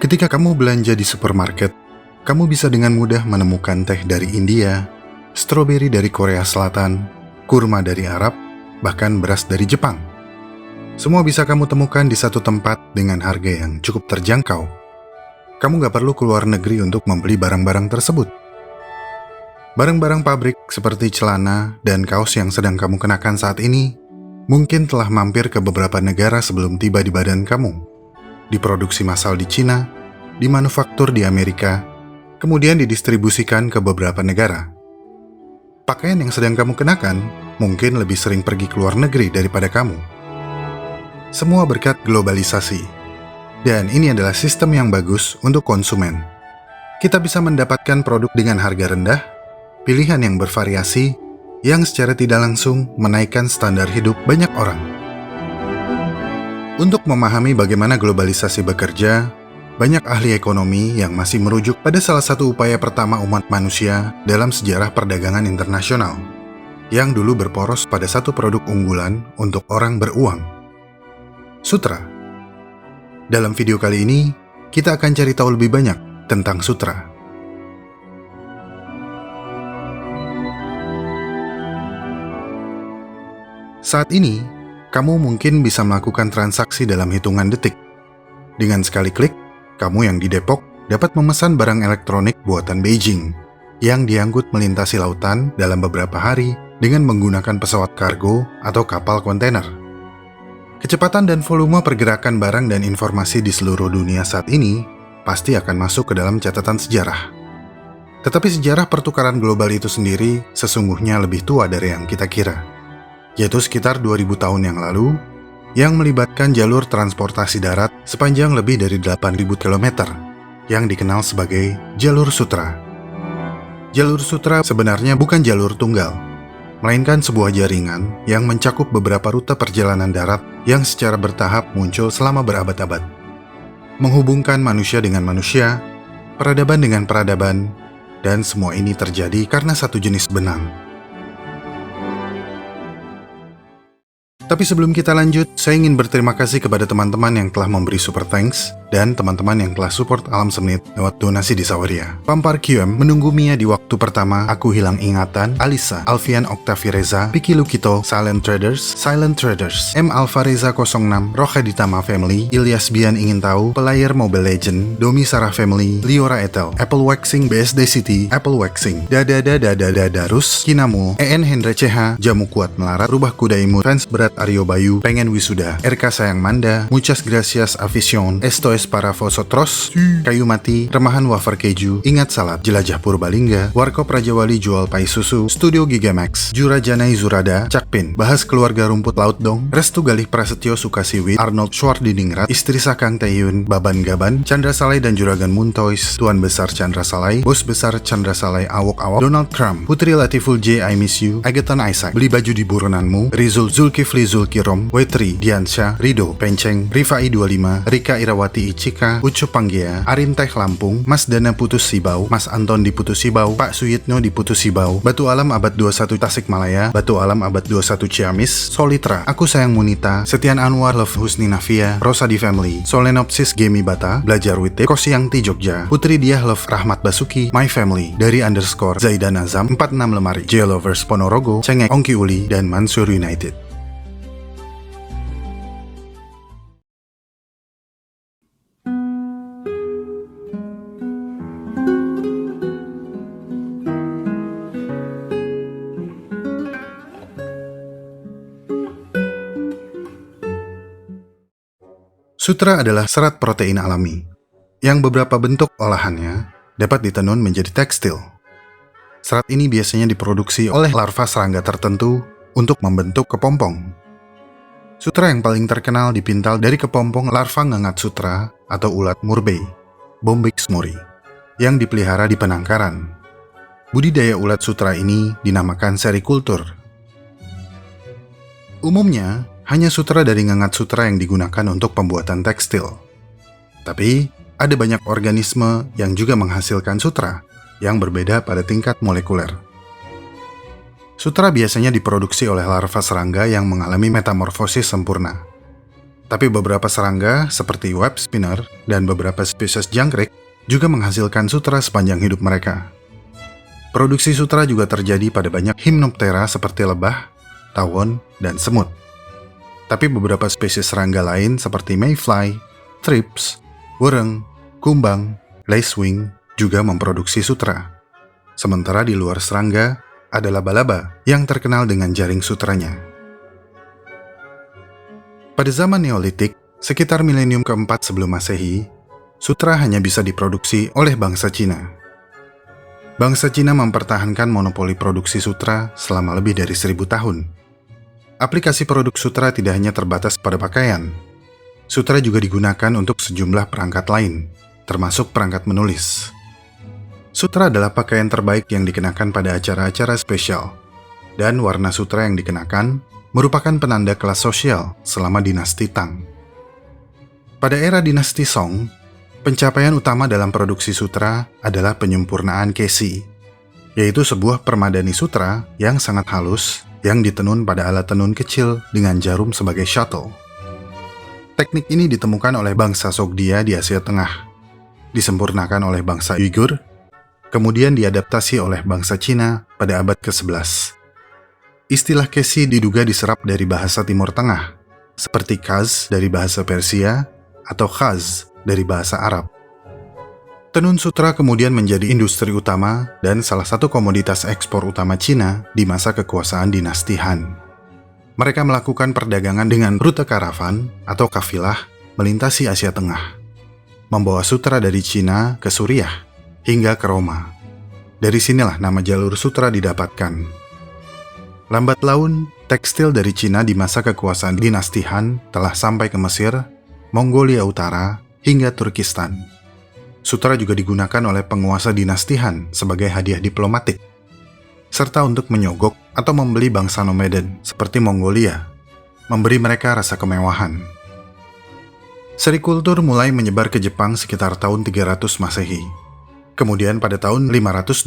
Ketika kamu belanja di supermarket, kamu bisa dengan mudah menemukan teh dari India, stroberi dari Korea Selatan, kurma dari Arab, bahkan beras dari Jepang. Semua bisa kamu temukan di satu tempat dengan harga yang cukup terjangkau. Kamu gak perlu keluar negeri untuk membeli barang-barang tersebut. Barang-barang pabrik seperti celana dan kaos yang sedang kamu kenakan saat ini mungkin telah mampir ke beberapa negara sebelum tiba di badan kamu. Diproduksi massal di Cina, dimanufaktur di Amerika, kemudian didistribusikan ke beberapa negara. Pakaian yang sedang kamu kenakan mungkin lebih sering pergi ke luar negeri daripada kamu. Semua berkat globalisasi. Dan ini adalah sistem yang bagus untuk konsumen. Kita bisa mendapatkan produk dengan harga rendah, pilihan yang bervariasi, yang secara tidak langsung menaikkan standar hidup banyak orang. Untuk memahami bagaimana globalisasi bekerja, banyak ahli ekonomi yang masih merujuk pada salah satu upaya pertama umat manusia dalam sejarah perdagangan internasional, yang dulu berporos pada satu produk unggulan untuk orang beruang. Sutra. Dalam video kali ini, kita akan cari tahu lebih banyak tentang sutra. Saat ini, kamu mungkin bisa melakukan transaksi dalam hitungan detik. Dengan sekali klik, kamu yang di Depok dapat memesan barang elektronik buatan Beijing yang diangkut melintasi lautan dalam beberapa hari dengan menggunakan pesawat kargo atau kapal kontainer. Kecepatan dan volume pergerakan barang dan informasi di seluruh dunia saat ini pasti akan masuk ke dalam catatan sejarah. Tetapi sejarah pertukaran global itu sendiri sesungguhnya lebih tua dari yang kita kira, yaitu sekitar 2000 tahun yang lalu, yang melibatkan jalur transportasi darat sepanjang lebih dari 8.000 km, yang dikenal sebagai jalur sutra. Jalur sutra sebenarnya bukan jalur tunggal, melainkan sebuah jaringan yang mencakup beberapa rute perjalanan darat yang secara bertahap muncul selama berabad-abad. Menghubungkan manusia dengan manusia, peradaban dengan peradaban, dan semua ini terjadi karena satu jenis benang. Tapi sebelum kita lanjut, saya ingin berterima kasih kepada teman-teman yang telah memberi super thanks dan teman-teman yang telah support Alam Semnit lewat donasi di Saweria. Pampar QM menunggu Mia di waktu pertama, Aku Hilang Ingatan, Alisa, Alfian Oktavi Reza, Piki Lukito, Silent Traders, M Alvareza 06, Roja Ditama Family, Ilyas Bian Ingin Tahu, Pelayer Mobile Legend, Domi Sarah Family, Liora Etel, Apple Waxing BSD City, Apple Waxing, Dada Darus, Kinamu, EN Hendra CH, Jamu Kuat Melarat, Rubah Kuda Imut, Fans Berat Aryo Bayu, Pengen Wisuda, RK Sayang Manda, Muchas Gracias Afición, Esto es para vosotros, Kayu Mati, Remahan Wafer Keju, Ingat Salat, Jelajah Purbalingga, Warkop Raja Wali Jual Pai Susu, Studio Gigamax, Jura Janai Zurada, Cakpin, Bahas Keluarga Rumput Laut Dong, Restu Galih Prasetyo Sukasiwit, Arnold Schwardiningrat, Istri Sakang Taeyun, Baban Gaban, Chandra Salai dan Juragan Muntois, Tuan Besar Chandra Salai, Bos Besar Chandra Salai Awok Awok, Donald Trump, Putri Latiful J I Miss You, Agaton Isaac, Beli Baju di Buronanmu, Rizul Zulkifli Zulkirom, Wetri, Diansyah, Rido, Penceng, Rifai 25, Rika Irawati Icika, Ucup Panggea, Arin Teh Lampung, Mas Dana Putus Sibau, Mas Anton di Putus Sibau, Pak Suyitno di Putus Sibau, Batu Alam Abad 21 Tasikmalaya, Batu Alam Abad 21 Ciamis, Solitra, Aku Sayang Munita, Setian Anwar Love Husni Navia, Rosa di Family, Solenopsis Gemi Bata, Belajar Wite, Kosiangti Jogja, Putri Diah Love Rahmat Basuki, My Family, dari _ Zaidan Azam, 46 Lemari, J Lovers Ponorogo, Cengek Ongki Uli, dan Mansur United. Sutra adalah serat protein alami, yang beberapa bentuk olahannya dapat ditenun menjadi tekstil. Serat ini biasanya diproduksi oleh larva serangga tertentu untuk membentuk kepompong. Sutra yang paling terkenal dipintal dari kepompong larva ngengat sutra atau ulat murbei, Bombyx mori, yang dipelihara di penangkaran. Budidaya ulat sutra ini dinamakan serikultur. Umumnya, hanya sutra dari ngengat sutra yang digunakan untuk pembuatan tekstil. Tapi, ada banyak organisme yang juga menghasilkan sutra yang berbeda pada tingkat molekuler. Sutra biasanya diproduksi oleh larva serangga yang mengalami metamorfosis sempurna. Tapi beberapa serangga seperti web spinner dan beberapa spesies jangkrik juga menghasilkan sutra sepanjang hidup mereka. Produksi sutra juga terjadi pada banyak himnoptera seperti lebah, tawon, dan semut. Tapi beberapa spesies serangga lain seperti mayfly, thrips, wereng, kumbang, lacewing juga memproduksi sutra. Sementara di luar serangga, ada laba-laba yang terkenal dengan jaring sutranya. Pada zaman Neolitik, sekitar milenium keempat sebelum Masehi, sutra hanya bisa diproduksi oleh bangsa Cina. Bangsa Cina mempertahankan monopoli produksi sutra selama lebih dari 1000 tahun. Aplikasi produk sutra tidak hanya terbatas pada pakaian. Sutra juga digunakan untuk sejumlah perangkat lain, termasuk perangkat menulis. Sutra adalah pakaian terbaik yang dikenakan pada acara-acara spesial, dan warna sutra yang dikenakan merupakan penanda kelas sosial selama dinasti Tang. Pada era dinasti Song, pencapaian utama dalam produksi sutra adalah penyempurnaan kesi, yaitu sebuah permadani sutra yang sangat halus yang ditenun pada alat tenun kecil dengan jarum sebagai shuttle. Teknik ini ditemukan oleh bangsa Sogdia di Asia Tengah, disempurnakan oleh bangsa Uighur, kemudian diadaptasi oleh bangsa Cina pada abad ke-11. Istilah kesi diduga diserap dari bahasa Timur Tengah, seperti kaz dari bahasa Persia atau khaz dari bahasa Arab. Tenun sutra kemudian menjadi industri utama dan salah satu komoditas ekspor utama Cina di masa kekuasaan dinasti Han. Mereka melakukan perdagangan dengan rute karavan atau kafilah melintasi Asia Tengah, membawa sutra dari Cina ke Suriah hingga ke Roma. Dari sinilah nama jalur sutra didapatkan. Lambat laun, tekstil dari Cina di masa kekuasaan dinasti Han telah sampai ke Mesir, Mongolia Utara, hingga Turkistan. Sutra juga digunakan oleh penguasa dinasti Han sebagai hadiah diplomatik, serta untuk menyogok atau membeli bangsa nomaden seperti Mongolia, memberi mereka rasa kemewahan. Serikultur mulai menyebar ke Jepang sekitar tahun 300 Masehi. Kemudian pada tahun 522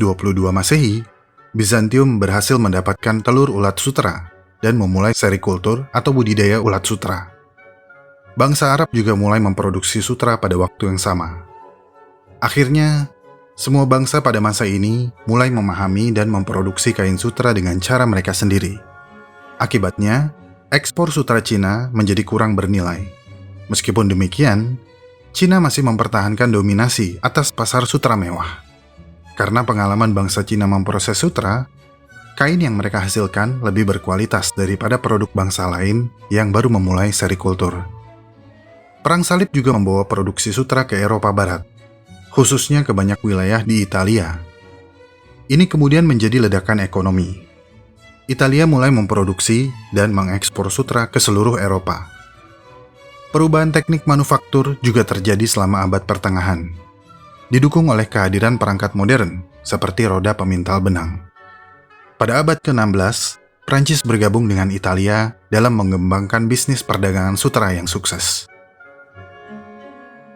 Masehi, Bizantium berhasil mendapatkan telur ulat sutra dan memulai serikultur atau budidaya ulat sutra. Bangsa Arab juga mulai memproduksi sutra pada waktu yang sama. Akhirnya, semua bangsa pada masa ini mulai memahami dan memproduksi kain sutra dengan cara mereka sendiri. Akibatnya, ekspor sutra Cina menjadi kurang bernilai. Meskipun demikian, Cina masih mempertahankan dominasi atas pasar sutra mewah. Karena pengalaman bangsa Cina memproses sutra, kain yang mereka hasilkan lebih berkualitas daripada produk bangsa lain yang baru memulai serikultur. Perang salib juga membawa produksi sutra ke Eropa Barat, khususnya ke banyak wilayah di Italia. Ini kemudian menjadi ledakan ekonomi. Italia mulai memproduksi dan mengekspor sutra ke seluruh Eropa. Perubahan teknik manufaktur juga terjadi selama abad pertengahan, didukung oleh kehadiran perangkat modern seperti roda pemintal benang. Pada abad ke-16, Prancis bergabung dengan Italia dalam mengembangkan bisnis perdagangan sutra yang sukses.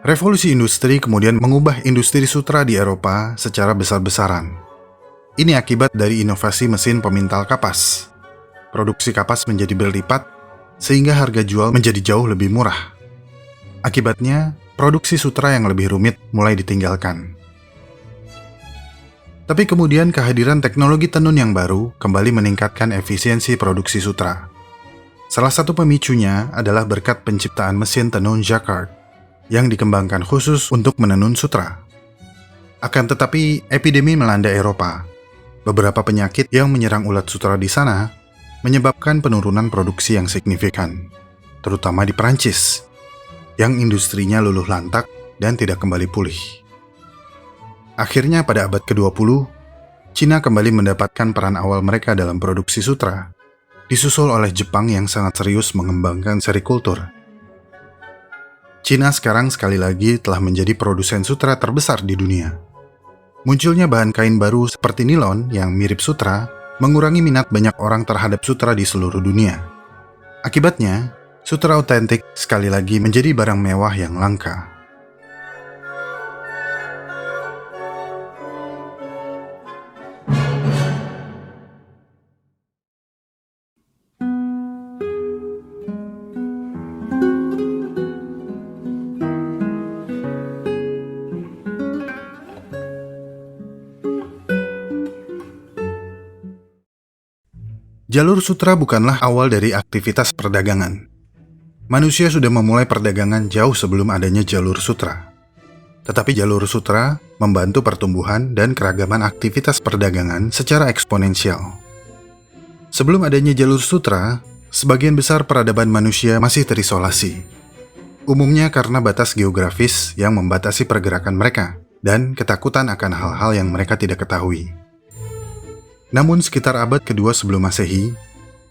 Revolusi industri kemudian mengubah industri sutra di Eropa secara besar-besaran. Ini akibat dari inovasi mesin pemintal kapas. Produksi kapas menjadi berlipat, sehingga harga jual menjadi jauh lebih murah. Akibatnya, produksi sutra yang lebih rumit mulai ditinggalkan. Tapi kemudian kehadiran teknologi tenun yang baru kembali meningkatkan efisiensi produksi sutra. Salah satu pemicunya adalah berkat penciptaan mesin tenun jacquard yang dikembangkan khusus untuk menenun sutra. Akan tetapi, epidemi melanda Eropa. Beberapa penyakit yang menyerang ulat sutra di sana menyebabkan penurunan produksi yang signifikan, terutama di Prancis, yang industrinya luluh lantak dan tidak kembali pulih. Akhirnya pada abad ke-20, Cina kembali mendapatkan peran awal mereka dalam produksi sutra, disusul oleh Jepang yang sangat serius mengembangkan serikultur. Cina sekarang sekali lagi telah menjadi produsen sutra terbesar di dunia. Munculnya bahan kain baru seperti nilon yang mirip sutra mengurangi minat banyak orang terhadap sutra di seluruh dunia. Akibatnya, sutra otentik sekali lagi menjadi barang mewah yang langka. Jalur sutra bukanlah awal dari aktivitas perdagangan. Manusia sudah memulai perdagangan jauh sebelum adanya jalur sutra. Tetapi jalur sutra membantu pertumbuhan dan keragaman aktivitas perdagangan secara eksponensial. Sebelum adanya jalur sutra, sebagian besar peradaban manusia masih terisolasi. Umumnya karena batas geografis yang membatasi pergerakan mereka dan ketakutan akan hal-hal yang mereka tidak ketahui. Namun sekitar abad kedua sebelum Masehi,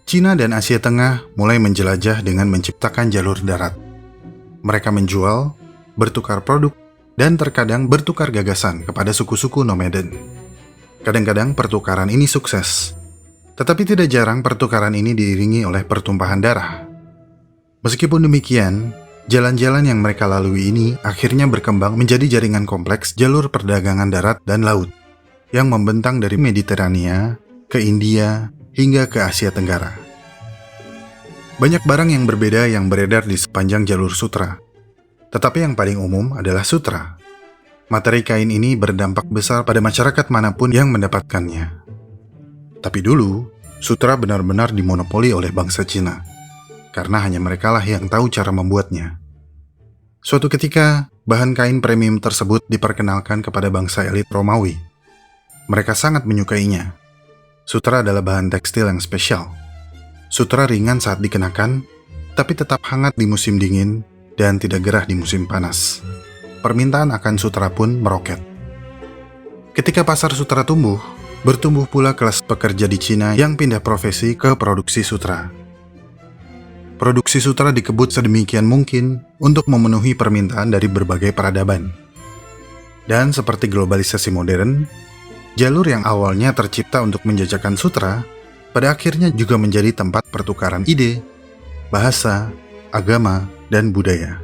Cina dan Asia Tengah mulai menjelajah dengan menciptakan jalur darat. Mereka menjual, bertukar produk, dan terkadang bertukar gagasan kepada suku-suku nomaden. Kadang-kadang pertukaran ini sukses, tetapi tidak jarang pertukaran ini diiringi oleh pertumpahan darah. Meskipun demikian, jalan-jalan yang mereka lalui ini akhirnya berkembang menjadi jaringan kompleks jalur perdagangan darat dan laut yang membentang dari Mediterania ke India hingga ke Asia Tenggara. Banyak barang yang berbeda yang beredar di sepanjang jalur sutra, tetapi yang paling umum adalah sutra. Materi kain ini berdampak besar pada masyarakat manapun yang mendapatkannya. Tapi dulu, sutra benar-benar dimonopoli oleh bangsa Cina, karena hanya merekalah yang tahu cara membuatnya. Suatu ketika, bahan kain premium tersebut diperkenalkan kepada bangsa elit Romawi. Mereka sangat menyukainya. Sutra adalah bahan tekstil yang spesial. Sutra ringan saat dikenakan, tapi tetap hangat di musim dingin dan tidak gerah di musim panas. Permintaan akan sutra pun meroket. Ketika pasar sutra tumbuh, bertumbuh pula kelas pekerja di Cina yang pindah profesi ke produksi sutra. Produksi sutra dikebut sedemikian mungkin untuk memenuhi permintaan dari berbagai peradaban. Dan seperti globalisasi modern, jalur yang awalnya tercipta untuk menjajakan sutra, pada akhirnya juga menjadi tempat pertukaran ide, bahasa, agama, dan budaya.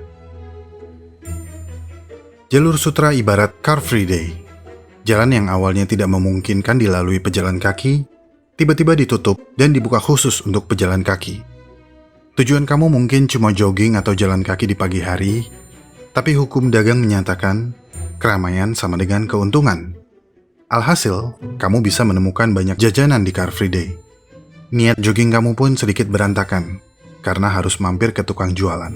Jalur sutra ibarat Car Free Day. Jalan yang awalnya tidak memungkinkan dilalui pejalan kaki, tiba-tiba ditutup dan dibuka khusus untuk pejalan kaki. Tujuan kamu mungkin cuma jogging atau jalan kaki di pagi hari, tapi hukum dagang menyatakan keramaian sama dengan keuntungan. Alhasil, kamu bisa menemukan banyak jajanan di Car Free Day. Niat jogging kamu pun sedikit berantakan, karena harus mampir ke tukang jualan.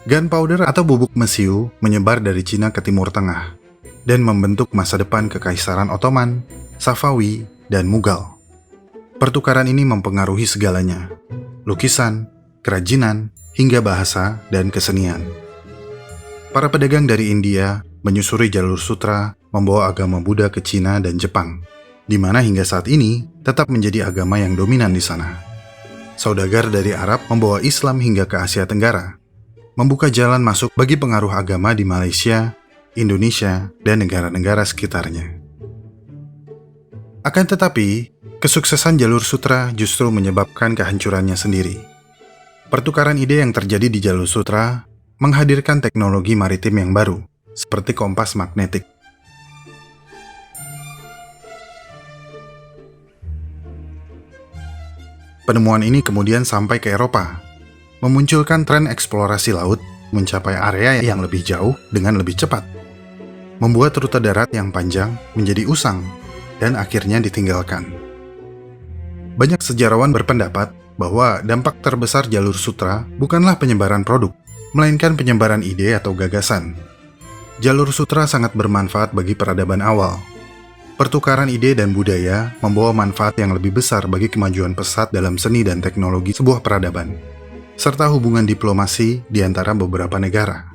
Gunpowder atau bubuk mesiu menyebar dari Cina ke Timur Tengah, dan membentuk masa depan Kekaisaran Ottoman, Safawi, dan Mughal. Pertukaran ini mempengaruhi segalanya, lukisan, kerajinan, hingga bahasa dan kesenian. Para pedagang dari India menyusuri jalur sutra membawa agama Buddha ke Cina dan Jepang, di mana hingga saat ini tetap menjadi agama yang dominan di sana. Saudagar dari Arab membawa Islam hingga ke Asia Tenggara, membuka jalan masuk bagi pengaruh agama di Malaysia, Indonesia, dan negara-negara sekitarnya. Akan tetapi, kesuksesan jalur sutra justru menyebabkan kehancurannya sendiri. Pertukaran ide yang terjadi di jalur sutra menghadirkan teknologi maritim yang baru, seperti kompas magnetik. Penemuan ini kemudian sampai ke Eropa, memunculkan tren eksplorasi laut mencapai area yang lebih jauh dengan lebih cepat, membuat rute darat yang panjang menjadi usang dan akhirnya ditinggalkan. Banyak sejarawan berpendapat bahwa dampak terbesar jalur sutra bukanlah penyebaran produk, melainkan penyebaran ide atau gagasan. Jalur sutra sangat bermanfaat bagi peradaban awal. Pertukaran ide dan budaya membawa manfaat yang lebih besar bagi kemajuan pesat dalam seni dan teknologi sebuah peradaban, serta hubungan diplomasi di antara beberapa negara.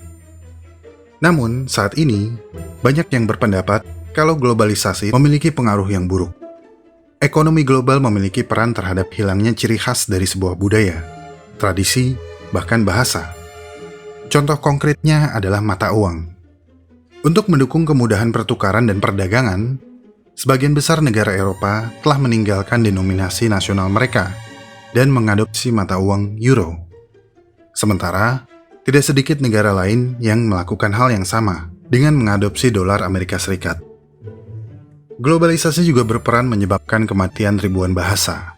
Namun, saat ini, banyak yang berpendapat kalau globalisasi memiliki pengaruh yang buruk. Ekonomi global memiliki peran terhadap hilangnya ciri khas dari sebuah budaya, tradisi, bahkan bahasa. Contoh konkretnya adalah mata uang. Untuk mendukung kemudahan pertukaran dan perdagangan, sebagian besar negara Eropa telah meninggalkan denominasi nasional mereka dan mengadopsi mata uang euro. Sementara, tidak sedikit negara lain yang melakukan hal yang sama dengan mengadopsi dolar Amerika Serikat. Globalisasi juga berperan menyebabkan kematian ribuan bahasa,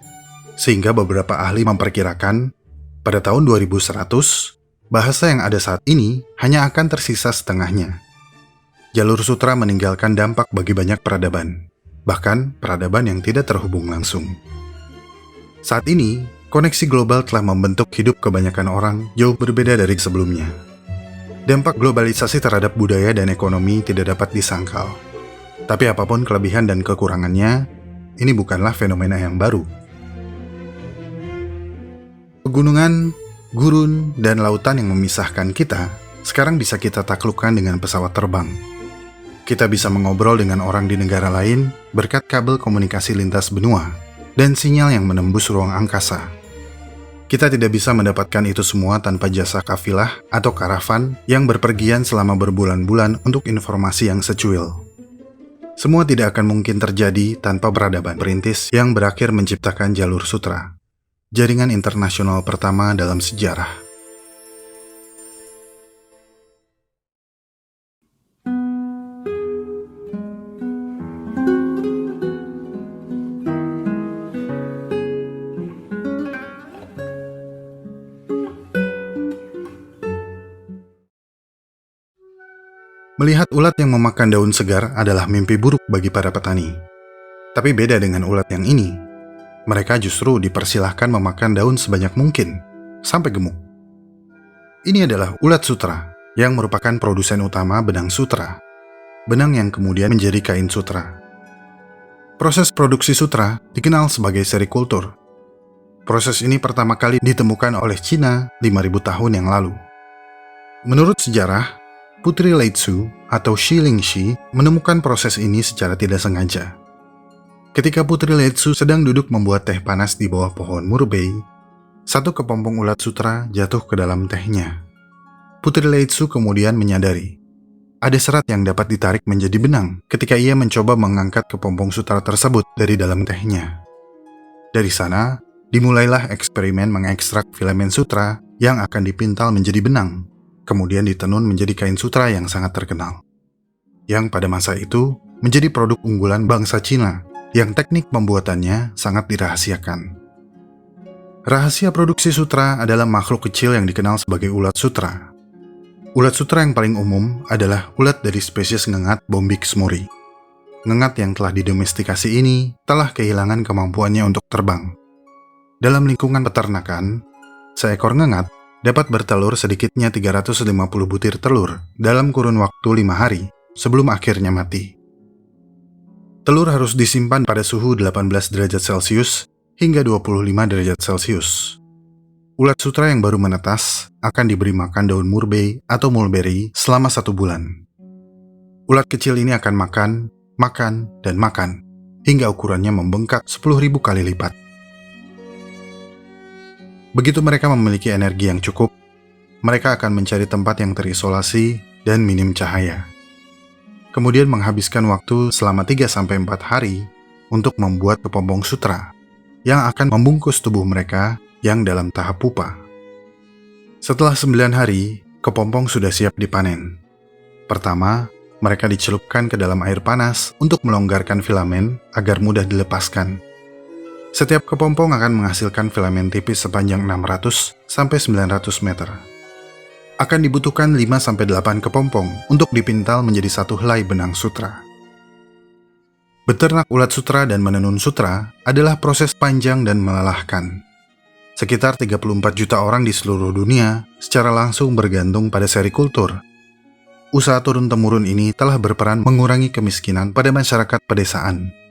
sehingga beberapa ahli memperkirakan pada tahun 2100, bahasa yang ada saat ini hanya akan tersisa setengahnya. Jalur sutra meninggalkan dampak bagi banyak peradaban, bahkan peradaban yang tidak terhubung langsung. Saat ini, koneksi global telah membentuk hidup kebanyakan orang jauh berbeda dari sebelumnya. Dampak globalisasi terhadap budaya dan ekonomi tidak dapat disangkal. Tapi apapun kelebihan dan kekurangannya, ini bukanlah fenomena yang baru. Pegunungan, gurun, dan lautan yang memisahkan kita sekarang bisa kita taklukkan dengan pesawat terbang. Kita bisa mengobrol dengan orang di negara lain berkat kabel komunikasi lintas benua dan sinyal yang menembus ruang angkasa. Kita tidak bisa mendapatkan itu semua tanpa jasa kafilah atau karavan yang berpergian selama berbulan-bulan untuk informasi yang secuil. Semua tidak akan mungkin terjadi tanpa peradaban perintis yang berakhir menciptakan jalur sutra, jaringan internasional pertama dalam sejarah. Melihat ulat yang memakan daun segar adalah mimpi buruk bagi para petani. Tapi beda dengan ulat yang ini, mereka justru dipersilahkan memakan daun sebanyak mungkin, sampai gemuk. Ini adalah ulat sutra, yang merupakan produsen utama benang sutra. Benang yang kemudian menjadi kain sutra. Proses produksi sutra dikenal sebagai serikultur. Proses ini pertama kali ditemukan oleh Cina 5.000 tahun yang lalu. Menurut sejarah, Putri Leitsu atau Shi Lingxi menemukan proses ini secara tidak sengaja. Ketika Putri Leitsu sedang duduk membuat teh panas di bawah pohon murbei, satu kepompong ulat sutra jatuh ke dalam tehnya. Putri Leitsu kemudian menyadari ada serat yang dapat ditarik menjadi benang ketika ia mencoba mengangkat kepompong sutra tersebut dari dalam tehnya. Dari sana, dimulailah eksperimen mengekstrak filamen sutra yang akan dipintal menjadi benang, kemudian ditenun menjadi kain sutra yang sangat terkenal, yang pada masa itu menjadi produk unggulan bangsa Cina yang teknik pembuatannya sangat dirahasiakan. Rahasia produksi sutra adalah makhluk kecil yang dikenal sebagai ulat sutra. Ulat sutra yang paling umum adalah ulat dari spesies ngengat Bombyx mori. Ngengat yang telah didomestikasi ini telah kehilangan kemampuannya untuk terbang. Dalam lingkungan peternakan, seekor ngengat dapat bertelur sedikitnya 350 butir telur dalam kurun waktu 5 hari sebelum akhirnya mati. Telur harus disimpan pada suhu 18 derajat Celcius hingga 25 derajat Celcius. Ulat sutra yang baru menetas akan diberi makan daun murbei atau mulberry selama 1 bulan. Ulat kecil ini akan makan, dan makan, hingga ukurannya membengkak 10.000 kali lipat. Begitu mereka memiliki energi yang cukup, mereka akan mencari tempat yang terisolasi dan minim cahaya. Kemudian menghabiskan waktu selama 3-4 hari untuk membuat kepompong sutra yang akan membungkus tubuh mereka yang dalam tahap pupa. Setelah 9 hari, kepompong sudah siap dipanen. Pertama, mereka dicelupkan ke dalam air panas untuk melonggarkan filamen agar mudah dilepaskan. Setiap kepompong akan menghasilkan filamen tipis sepanjang 600-900 meter. Akan dibutuhkan 5-8 kepompong untuk dipintal menjadi satu helai benang sutra. Beternak ulat sutra dan menenun sutra adalah proses panjang dan melelahkan. Sekitar 34 juta orang di seluruh dunia secara langsung bergantung pada serikultur. Usaha turun-temurun ini telah berperan mengurangi kemiskinan pada masyarakat pedesaan.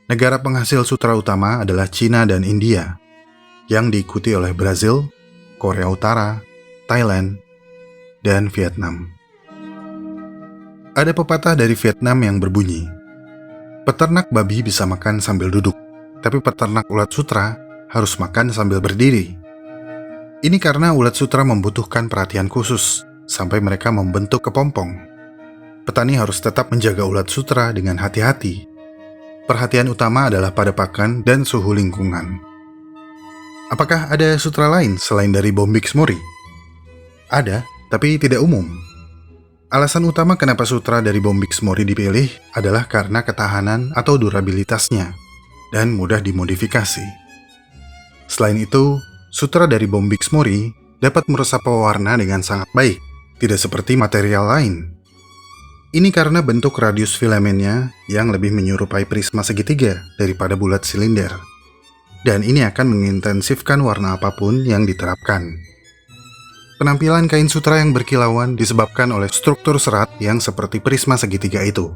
Negara penghasil sutra utama adalah Cina dan India, yang diikuti oleh Brazil, Korea Utara, Thailand, dan Vietnam. Ada pepatah dari Vietnam yang berbunyi, peternak babi bisa makan sambil duduk, tapi peternak ulat sutra harus makan sambil berdiri. Ini karena ulat sutra membutuhkan perhatian khusus sampai mereka membentuk kepompong. Petani harus tetap menjaga ulat sutra dengan hati-hati. Perhatian utama adalah pada pakan dan suhu lingkungan. Apakah ada sutra lain selain dari Bombyx mori? Ada, tapi tidak umum. Alasan utama kenapa sutra dari Bombyx mori dipilih adalah karena ketahanan atau durabilitasnya dan mudah dimodifikasi. Selain itu, sutra dari Bombyx mori dapat meresap pewarna dengan sangat baik, tidak seperti material lain. Ini karena bentuk radius filamennya yang lebih menyerupai prisma segitiga daripada bulat silinder. Dan ini akan mengintensifkan warna apapun yang diterapkan. Penampilan kain sutra yang berkilauan disebabkan oleh struktur serat yang seperti prisma segitiga itu,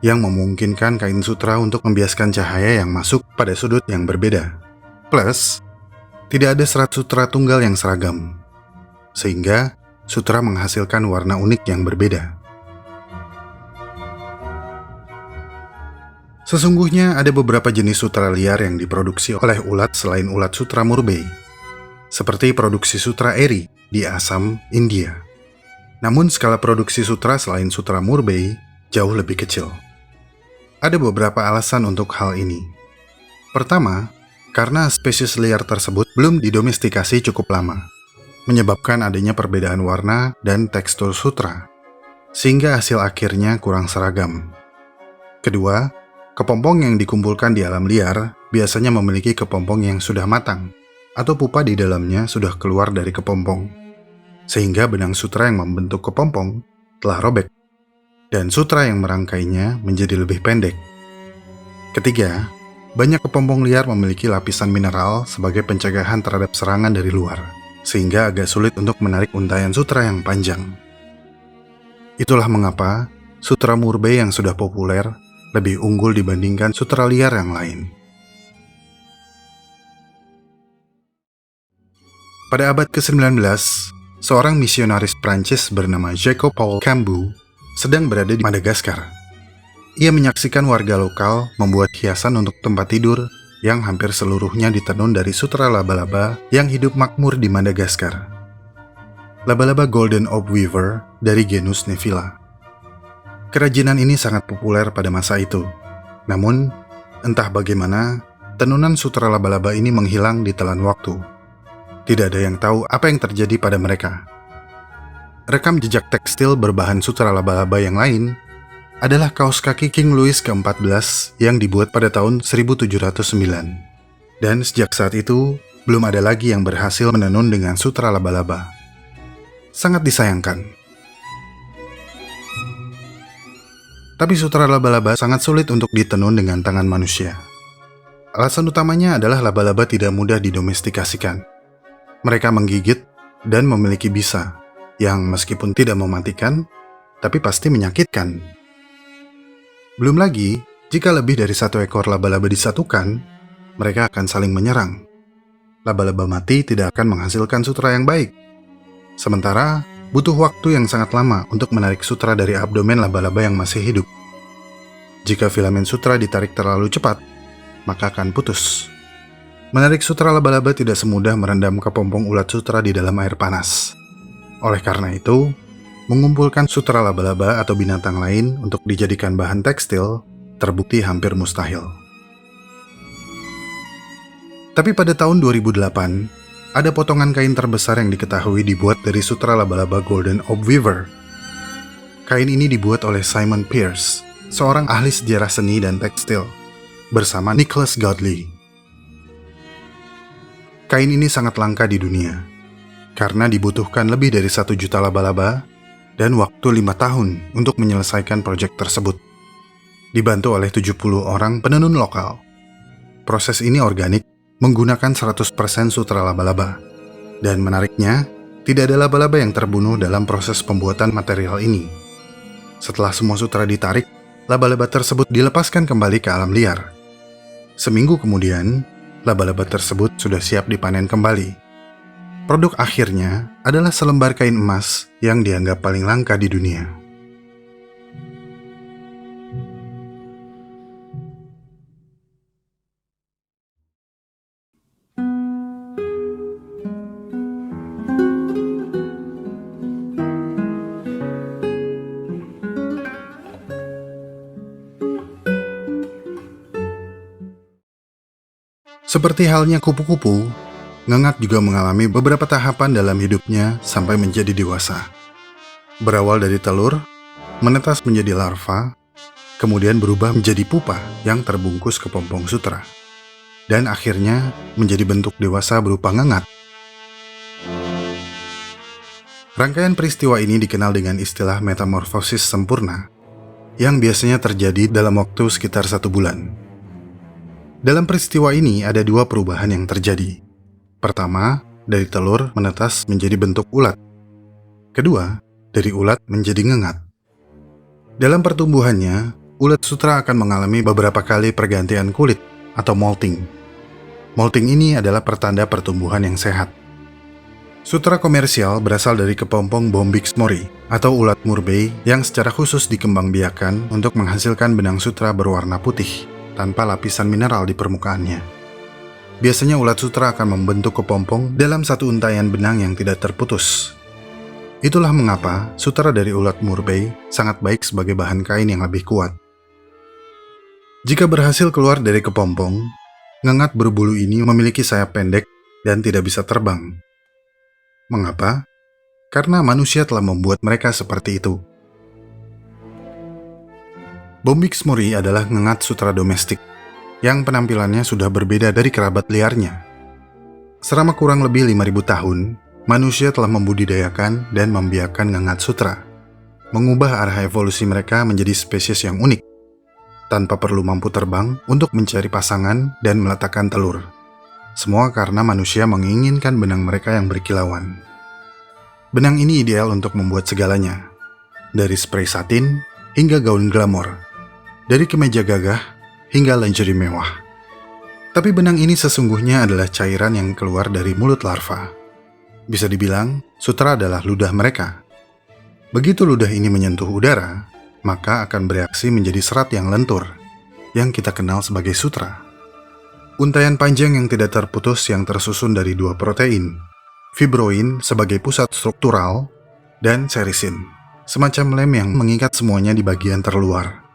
yang memungkinkan kain sutra untuk membiaskan cahaya yang masuk pada sudut yang berbeda. Plus, tidak ada serat sutra tunggal yang seragam, sehingga sutra menghasilkan warna unik yang berbeda. Sesungguhnya ada beberapa jenis sutra liar yang diproduksi oleh ulat selain ulat sutra murbei, seperti produksi sutra eri di Assam, India. Namun skala produksi sutra selain sutra murbei jauh lebih kecil. Ada beberapa alasan untuk hal ini. Pertama, karena spesies liar tersebut belum didomestikasi cukup lama, menyebabkan adanya perbedaan warna dan tekstur sutra, sehingga hasil akhirnya kurang seragam. Kedua, kepompong yang dikumpulkan di alam liar biasanya memiliki kepompong yang sudah matang, atau pupa di dalamnya sudah keluar dari kepompong, sehingga benang sutra yang membentuk kepompong telah robek, dan sutra yang merangkainya menjadi lebih pendek. Ketiga, banyak kepompong liar memiliki lapisan mineral sebagai pencegahan terhadap serangan dari luar, sehingga agak sulit untuk menarik untaian sutra yang panjang. Itulah mengapa sutra murbei yang sudah populer lebih unggul dibandingkan sutra liar yang lain. Pada abad ke-19, seorang misionaris Prancis bernama Jacob-Paul Cambu sedang berada di Madagaskar. Ia menyaksikan warga lokal membuat hiasan untuk tempat tidur yang hampir seluruhnya ditenun dari sutra laba-laba yang hidup makmur di Madagaskar. Laba-laba Golden Orb Weaver dari genus Nephila. Kerajinan ini sangat populer pada masa itu. Namun, entah bagaimana, tenunan sutra laba-laba ini menghilang di telan waktu. Tidak ada yang tahu apa yang terjadi pada mereka. Rekam jejak tekstil berbahan sutra laba-laba yang lain adalah kaos kaki King Louis ke-14 yang dibuat pada tahun 1709. Dan sejak saat itu, belum ada lagi yang berhasil menenun dengan sutra laba-laba. Sangat disayangkan. Tapi sutra laba-laba sangat sulit untuk ditenun dengan tangan manusia. Alasan utamanya adalah laba-laba tidak mudah didomestikasikan. Mereka menggigit dan memiliki bisa, yang meskipun tidak mematikan, tapi pasti menyakitkan. Belum lagi, jika lebih dari satu ekor laba-laba disatukan, mereka akan saling menyerang. Laba-laba mati tidak akan menghasilkan sutra yang baik. Sementara, butuh waktu yang sangat lama untuk menarik sutra dari abdomen laba-laba yang masih hidup. Jika filamen sutra ditarik terlalu cepat, maka akan putus. Menarik sutra laba-laba tidak semudah merendam kepompong ulat sutra di dalam air panas. Oleh karena itu, mengumpulkan sutra laba-laba atau binatang lain untuk dijadikan bahan tekstil terbukti hampir mustahil. Tapi pada tahun 2008, ada potongan kain terbesar yang diketahui dibuat dari sutra laba-laba Golden Orb Weaver. Kain ini dibuat oleh Simon Pearce, seorang ahli sejarah seni dan tekstil, bersama Nicholas Godley. Kain ini sangat langka di dunia, karena dibutuhkan lebih dari 1 juta laba-laba dan waktu 5 tahun untuk menyelesaikan proyek tersebut. Dibantu oleh 70 orang penenun lokal. Proses ini organik, menggunakan 100% sutra laba-laba. Dan menariknya, tidak ada laba-laba yang terbunuh dalam proses pembuatan material ini. Setelah semua sutra ditarik, laba-laba tersebut dilepaskan kembali ke alam liar. Seminggu kemudian, laba-laba tersebut sudah siap dipanen kembali. Produk akhirnya adalah selembar kain emas yang dianggap paling langka di dunia. Seperti halnya kupu-kupu, Ngengak juga mengalami beberapa tahapan dalam hidupnya sampai menjadi dewasa. Berawal dari telur, menetas menjadi larva, kemudian berubah menjadi pupa yang terbungkus kepompong sutra, dan akhirnya menjadi bentuk dewasa berupa ngengak. Rangkaian peristiwa ini dikenal dengan istilah metamorfosis sempurna, yang biasanya terjadi dalam waktu sekitar 1 bulan. Dalam peristiwa ini ada 2 perubahan yang terjadi. Pertama, dari telur menetas menjadi bentuk ulat. Kedua, dari ulat menjadi ngengat. Dalam pertumbuhannya, ulat sutra akan mengalami beberapa kali pergantian kulit atau molting. Molting ini adalah pertanda pertumbuhan yang sehat. Sutra komersial berasal dari kepompong Bombyx mori atau ulat murbei yang secara khusus dikembangbiakan untuk menghasilkan benang sutra berwarna putih tanpa lapisan mineral di permukaannya. Biasanya ulat sutra akan membentuk kepompong dalam satu untaian benang yang tidak terputus. Itulah mengapa sutra dari ulat murbei sangat baik sebagai bahan kain yang lebih kuat. Jika berhasil keluar dari kepompong, ngengat berbulu ini memiliki sayap pendek dan tidak bisa terbang. Mengapa? Karena manusia telah membuat mereka seperti itu. Bombyx mori adalah ngengat sutra domestik yang penampilannya sudah berbeda dari kerabat liarnya. Selama kurang lebih 5.000 tahun, manusia telah membudidayakan dan membiarkan ngengat sutra, mengubah arah evolusi mereka menjadi spesies yang unik, tanpa perlu mampu terbang untuk mencari pasangan dan meletakkan telur. Semua karena manusia menginginkan benang mereka yang berkilauan. Benang ini ideal untuk membuat segalanya, dari spray satin hingga gaun glamor, dari kemeja gagah hingga lingerie mewah. Tapi benang ini sesungguhnya adalah cairan yang keluar dari mulut larva. Bisa dibilang, sutra adalah ludah mereka. Begitu ludah ini menyentuh udara, maka akan bereaksi menjadi serat yang lentur, yang kita kenal sebagai sutra. Untaian panjang yang tidak terputus yang tersusun dari 2 protein, fibroin sebagai pusat struktural, dan serisin, semacam lem yang mengikat semuanya di bagian terluar.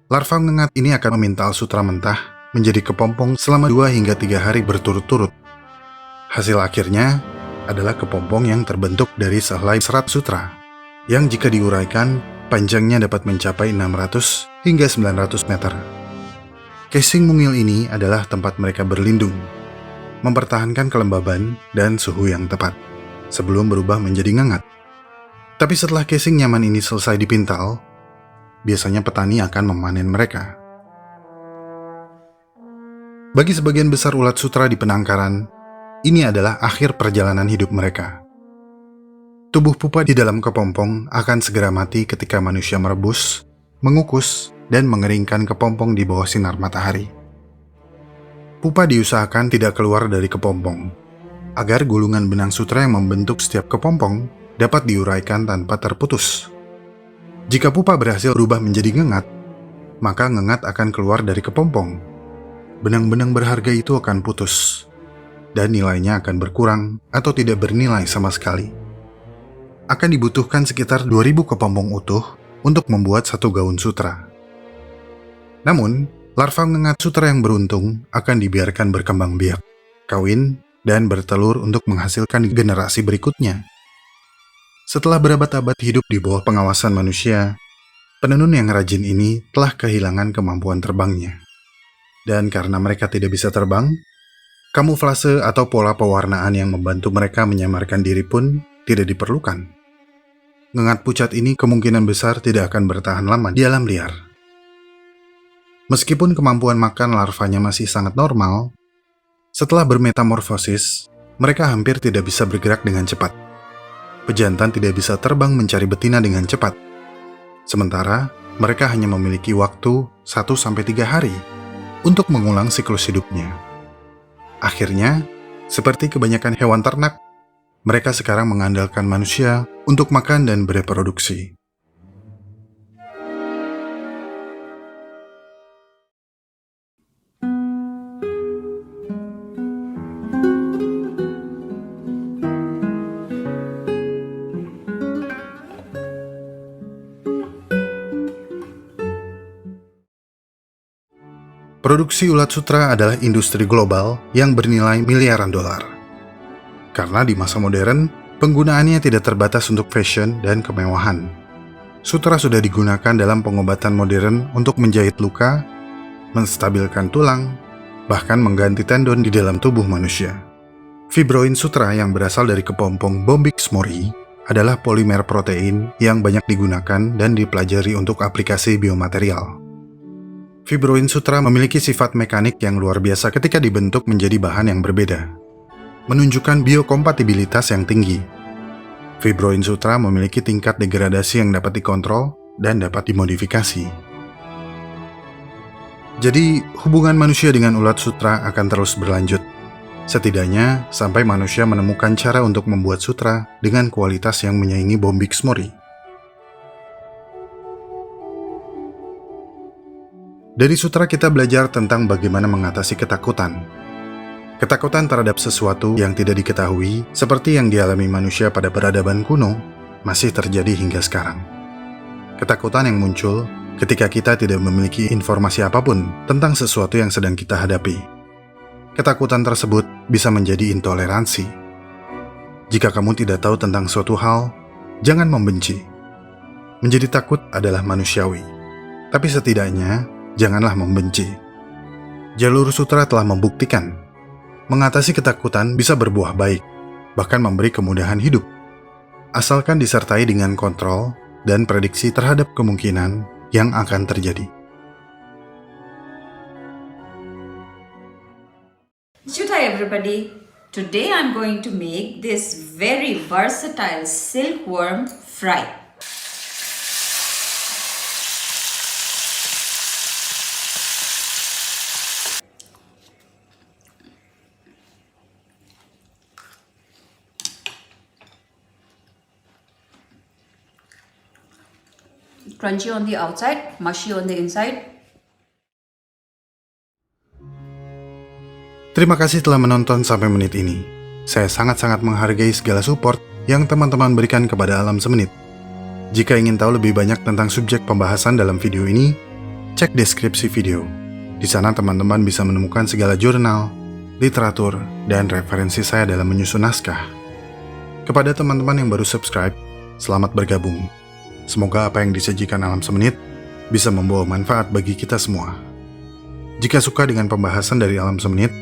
Larva ngengat ini akan memintal sutra mentah menjadi kepompong selama 2 hingga 3 hari berturut-turut. Hasil akhirnya adalah kepompong yang terbentuk dari sehelai serat sutra, yang jika diuraikan, panjangnya dapat mencapai 600 hingga 900 meter. Casing mungil ini adalah tempat mereka berlindung, mempertahankan kelembaban dan suhu yang tepat, sebelum berubah menjadi ngengat. Tapi setelah casing nyaman ini selesai dipintal, biasanya petani akan memanen mereka. Bagi sebagian besar ulat sutra di penangkaran, ini adalah akhir perjalanan hidup mereka. Tubuh pupa di dalam kepompong akan segera mati ketika manusia merebus, mengukus, dan mengeringkan kepompong di bawah sinar matahari. Pupa diusahakan tidak keluar dari kepompong, agar gulungan benang sutra yang membentuk setiap kepompong dapat diuraikan tanpa terputus. Jika pupa berhasil berubah menjadi ngengat, maka ngengat akan keluar dari kepompong. Benang-benang berharga itu akan putus, dan nilainya akan berkurang atau tidak bernilai sama sekali. Akan dibutuhkan sekitar 2.000 kepompong utuh untuk membuat satu gaun sutra. Namun, larva ngengat sutra yang beruntung akan dibiarkan berkembang biak, kawin, dan bertelur untuk menghasilkan generasi berikutnya. Setelah berabad-abad hidup di bawah pengawasan manusia, penenun yang rajin ini telah kehilangan kemampuan terbangnya. Dan karena mereka tidak bisa terbang, kamuflase atau pola pewarnaan yang membantu mereka menyamarkan diri pun tidak diperlukan. Ngengat pucat ini kemungkinan besar tidak akan bertahan lama di alam liar. Meskipun kemampuan makan larvanya masih sangat normal, setelah bermetamorfosis, mereka hampir tidak bisa bergerak dengan cepat. Pejantan tidak bisa terbang mencari betina dengan cepat. Sementara, mereka hanya memiliki waktu 1-3 hari untuk mengulang siklus hidupnya. Akhirnya, seperti kebanyakan hewan ternak, mereka sekarang mengandalkan manusia untuk makan dan bereproduksi. Produksi ulat sutra adalah industri global yang bernilai miliaran dolar. Karena di masa modern, penggunaannya tidak terbatas untuk fashion dan kemewahan. Sutra sudah digunakan dalam pengobatan modern untuk menjahit luka, menstabilkan tulang, bahkan mengganti tendon di dalam tubuh manusia. Fibroin sutra yang berasal dari kepompong Bombyx mori adalah polimer protein yang banyak digunakan dan dipelajari untuk aplikasi biomaterial. Fibroin sutra memiliki sifat mekanik yang luar biasa ketika dibentuk menjadi bahan yang berbeda, menunjukkan biokompatibilitas yang tinggi. Fibroin sutra memiliki tingkat degradasi yang dapat dikontrol dan dapat dimodifikasi. Jadi, hubungan manusia dengan ulat sutra akan terus berlanjut. Setidaknya, sampai manusia menemukan cara untuk membuat sutra dengan kualitas yang menyaingi Bombix Mori. Dari sutra kita belajar tentang bagaimana mengatasi ketakutan. Ketakutan terhadap sesuatu yang tidak diketahui, seperti yang dialami manusia pada peradaban kuno, masih terjadi hingga sekarang. Ketakutan yang muncul ketika kita tidak memiliki informasi apapun tentang sesuatu yang sedang kita hadapi. Ketakutan tersebut bisa menjadi intoleransi. Jika kamu tidak tahu tentang suatu hal, jangan membenci. Menjadi takut adalah manusiawi, tapi setidaknya janganlah membenci. Jalur sutra telah membuktikan, mengatasi ketakutan bisa berbuah baik, bahkan memberi kemudahan hidup, asalkan disertai dengan kontrol dan prediksi terhadap kemungkinan yang akan terjadi. Hi everybody, today I'm going to make this very versatile silkworm fry. Crunchy on the outside, mushy on the inside. Terima kasih telah menonton sampai menit ini. Saya sangat-sangat menghargai segala support yang teman-teman berikan kepada Alam Semenit. Jika ingin tahu lebih banyak tentang subjek pembahasan dalam video ini, cek deskripsi video. Di sana teman-teman bisa menemukan segala jurnal, literatur, dan referensi saya dalam menyusun naskah. Kepada teman-teman yang baru subscribe, selamat bergabung. Semoga apa yang disajikan Alam Semenit bisa membawa manfaat bagi kita semua. Jika suka dengan pembahasan dari Alam Semenit,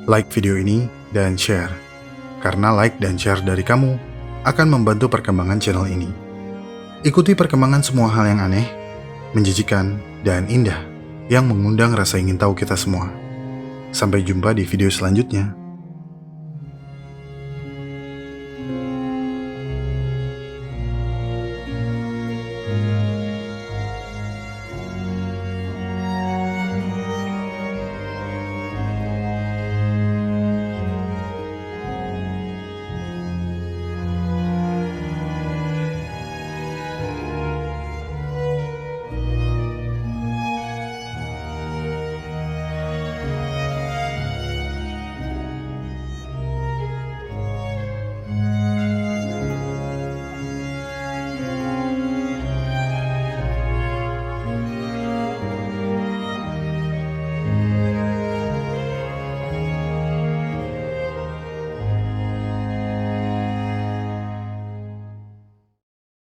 like video ini dan share, karena like dan share dari kamu akan membantu perkembangan channel ini. Ikuti perkembangan semua hal yang aneh, menjijikan, dan indah yang mengundang rasa ingin tahu kita semua. Sampai jumpa di video selanjutnya.